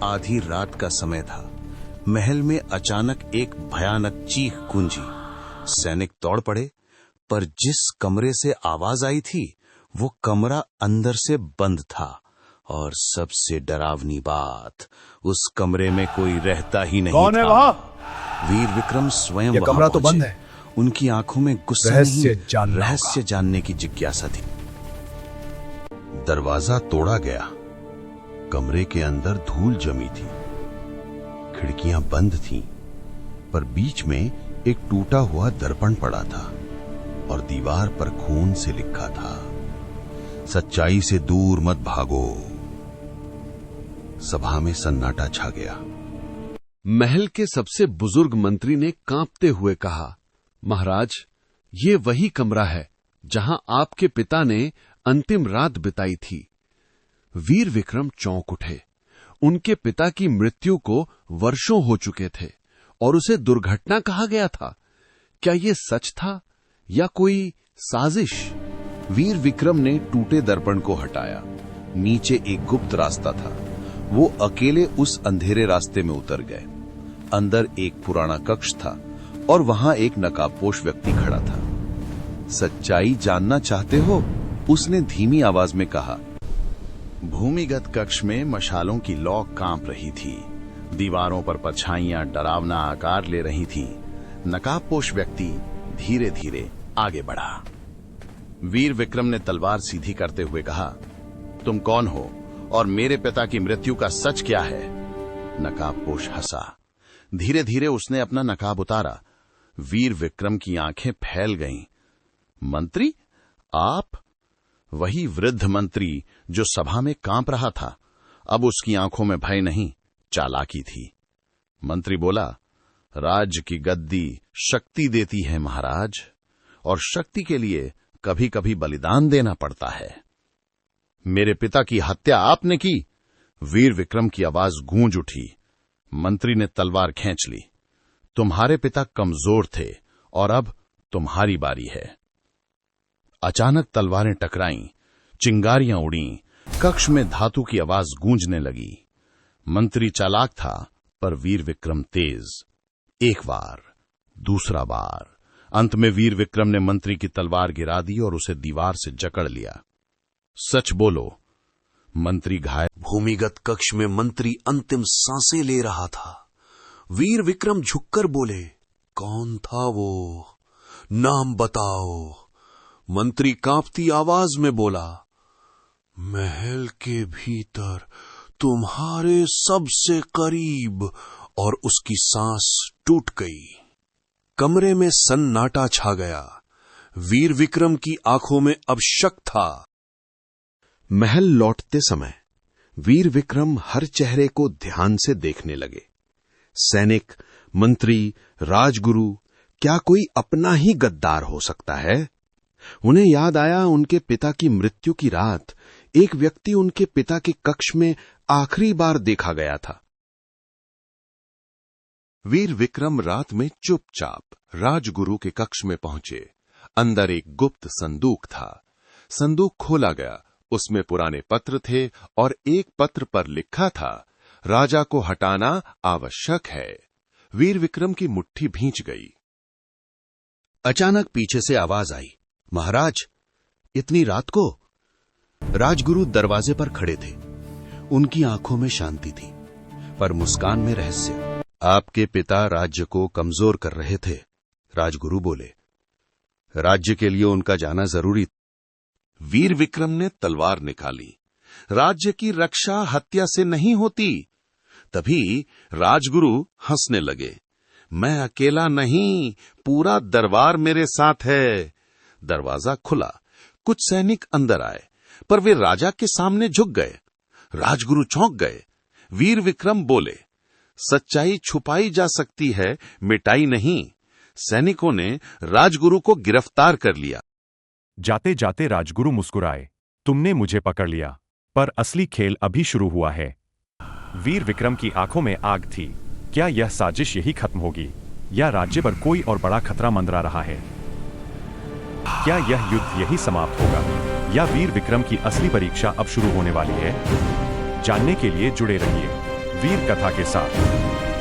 आधी रात का समय था। महल में अचानक एक भयानक चीख गूंजी। सैनिक दौड़ पड़े, पर जिस कमरे से आवाज आई थी वो कमरा अंदर से बंद था, और सबसे डरावनी बात, उस कमरे में कोई रहता ही नहीं था। कौन है वहां? वीर विक्रम स्वयं ये वहां कमरा तो पहुंचे। बंद है। उनकी आंखों में गुस्सा नहीं, रहस्य जानने की जिज्ञासा थी। दरवाजा तोड़ा गया। कमरे के अंदर धूल जमी थी, खिड़कियां बंद थीं, पर बीच में एक टूटा हुआ दर्पण पड़ा था और दीवार पर खून से लिखा था, सच्चाई से दूर मत भागो। सभा में सन्नाटा छा गया। महल के सबसे बुजुर्ग मंत्री ने कांपते हुए कहा, महाराज, ये वही कमरा है जहां आपके पिता ने अंतिम रात बिताई थी। वीर विक्रम चौंक उठे। उनके पिता की मृत्यु को वर्षों हो चुके थे और उसे दुर्घटना कहा गया था। क्या यह सच था या कोई साजिश? वीर विक्रम ने टूटे दर्पण को हटाया। नीचे एक गुप्त रास्ता था। वो अकेले उस अंधेरे रास्ते में उतर गए। अंदर एक पुराना कक्ष था और वहां एक नकाबपोश व्यक्ति खड़ा था। सच्चाई जानना चाहते हो? उसने धीमी आवाज में कहा। भूमिगत कक्ष में मशालों की लौ कांप रही थी। दीवारों पर परछाइयां डरावना आकार ले रही थीं। नकाबपोश व्यक्ति धीरे धीरे आगे बढ़ा। वीर विक्रम ने तलवार सीधी करते हुए कहा, तुम कौन हो और मेरे पिता की मृत्यु का सच क्या है? नकाबपोश हंसा। धीरे धीरे उसने अपना नकाब उतारा। वीर विक्रम की आंखें फैल गईं। मंत्री, आप? वही वृद्ध मंत्री जो सभा में कांप रहा था। अब उसकी आंखों में भय नहीं, चालाकी थी। मंत्री बोला, राज्य की गद्दी शक्ति देती है महाराज, और शक्ति के लिए कभी कभी बलिदान देना पड़ता है। मेरे पिता की हत्या आपने की? वीर विक्रम की आवाज गूंज उठी। मंत्री ने तलवार खींच ली। तुम्हारे पिता कमजोर थे और अब तुम्हारी बारी है। अचानक तलवारें टकराईं, चिंगारियां उड़ीं, कक्ष में धातु की आवाज गूंजने लगी। मंत्री चालाक था, पर वीर विक्रम तेज। एक बार, दूसरा बार, अंत में वीर विक्रम ने मंत्री की तलवार गिरा दी और उसे दीवार से जकड़ लिया। सच बोलो। मंत्री घायल। भूमिगत कक्ष में मंत्री अंतिम सांसें ले रहा था। वीर विक्रम झुककर बोले, कौन था वो? नाम बताओ। मंत्री कांपती आवाज में बोला, महल के भीतर तुम्हारे सबसे करीब। और उसकी सांस टूट गई। कमरे में सन्नाटा छा गया। वीर विक्रम की आंखों में अब शक था। महल लौटते समय वीर विक्रम हर चेहरे को ध्यान से देखने लगे। सैनिक, मंत्री, राजगुरु, क्या कोई अपना ही गद्दार हो सकता है? उन्हें याद आया, उनके पिता की मृत्यु की रात एक व्यक्ति उनके पिता के कक्ष में आखिरी बार देखा गया था। वीर विक्रम रात में चुपचाप राजगुरु के कक्ष में पहुंचे। अंदर एक गुप्त संदूक था। संदूक खोला गया। उसमें पुराने पत्र थे और एक पत्र पर लिखा था, राजा को हटाना आवश्यक है। वीर विक्रम की मुट्ठी भींच गई। अचानक पीछे से आवाज आई, महाराज, इतनी रात को? राजगुरु दरवाजे पर खड़े थे। उनकी आंखों में शांति थी, पर मुस्कान में रहस्य। आपके पिता राज्य को कमजोर कर रहे थे, राजगुरु बोले। राज्य के लिए उनका जाना जरूरी। वीर विक्रम ने तलवार निकाली। राज्य की रक्षा हत्या से नहीं होती। तभी राजगुरु हंसने लगे। मैं अकेला नहीं, पूरा दरबार मेरे साथ है। दरवाजा खुला। कुछ सैनिक अंदर आए, पर वे राजा के सामने झुक गए। राजगुरु चौंक गए। वीर विक्रम बोले, सच्चाई छुपाई जा सकती है, मिटाई नहीं। सैनिकों ने राजगुरु को गिरफ्तार कर लिया। जाते जाते राजगुरु मुस्कुराए, तुमने मुझे पकड़ लिया, पर असली खेल अभी शुरू हुआ है। वीर विक्रम की आंखों में आग थी। क्या यह साजिश यही खत्म होगी, या राज्य पर कोई और बड़ा खतरा मंडरा रहा है? क्या यह युद्ध यही समाप्त होगा, या वीर विक्रम की असली परीक्षा अब शुरू होने वाली है? जानने के लिए जुड़े रहिए। वीर कथा के साथ।